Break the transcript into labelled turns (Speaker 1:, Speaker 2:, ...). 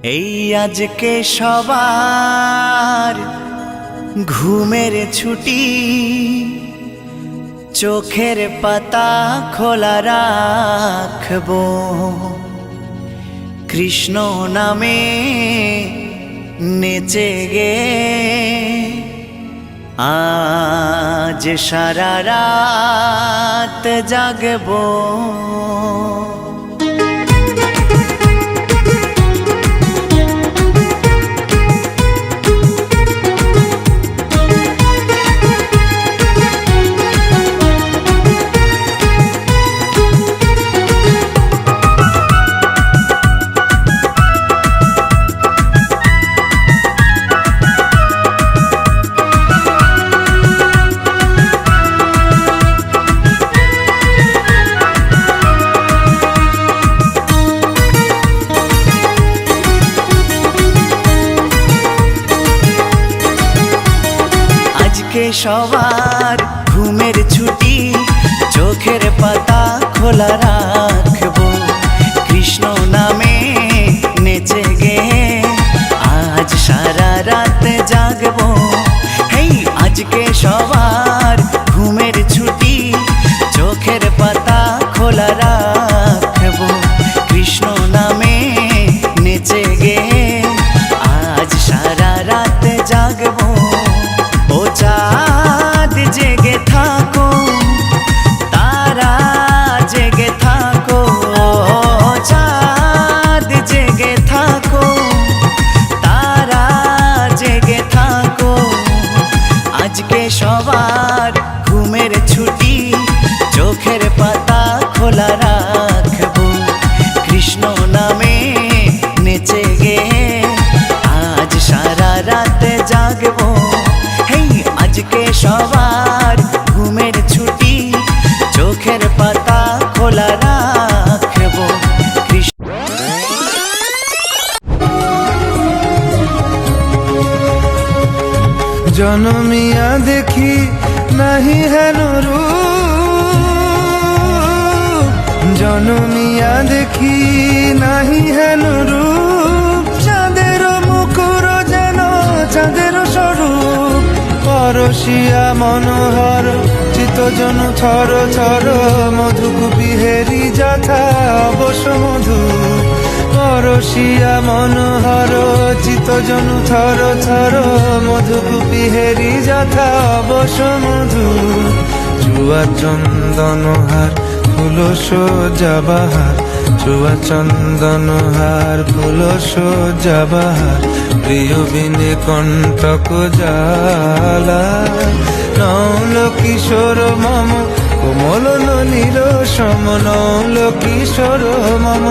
Speaker 1: এই আজকে সবার ঘুমের ছুটি, চোখের পাতা খোলা রাখবো, কৃষ্ণ নামে নেচে গে আজ সারা রাত জাগবো। আজকে সবার ঘুমের ছুটি, চোখের পাতা খোলা রাখবো, কৃষ্ণ নামে নেচে গে আজ সারা রাত জাগবো। হেই আজকে সবার ঘুমের ছুটি, চোখের পাতা খোলা রাখবো, কৃষ্ণ নামে নেচে গে আজ সারা রাত জাগবো। ও চাঁদ জেগে থাকো, তারা জেগে থাকো, চাঁদ জেগে থাকো, তারা জেগে থাকো। আজকে সবার ঘুমের ছুটি, চোখের পাতা খোলা রাখবো, কৃষ্ণ নামে নেচে গে আজ সারা রাত জাগবো। আজকে সবার ঘুমের ছুটি, চোখের পাতা খোলা রাখবো, কৃষ্ণ।
Speaker 2: জনমিয়া দেখি নাহি হেন রূপ, জনমিয়া দেখি নাহি হেন রূপ, চাঁদের মুকুর যেন চাঁদের স্বরূপ, পরশিয়া মনোহর চিত্তজন থর থর, মধুকুপি হেরি যথা অবশ্য মধু, পরশিয়া মনোহর চিত্তজন থর থর, মধুকুপি হেরি যথা অবশ্য মধু। চুয়া চন্দনহার ফুল সজ্জাবাহার, চুয়া চন্দনহার ফুল সজ্জাবাহার, প্রিয় বিনে কণ্টক জালা, নৌল কিশোর মম কোমল নলির সম, নৌল কিশোর মম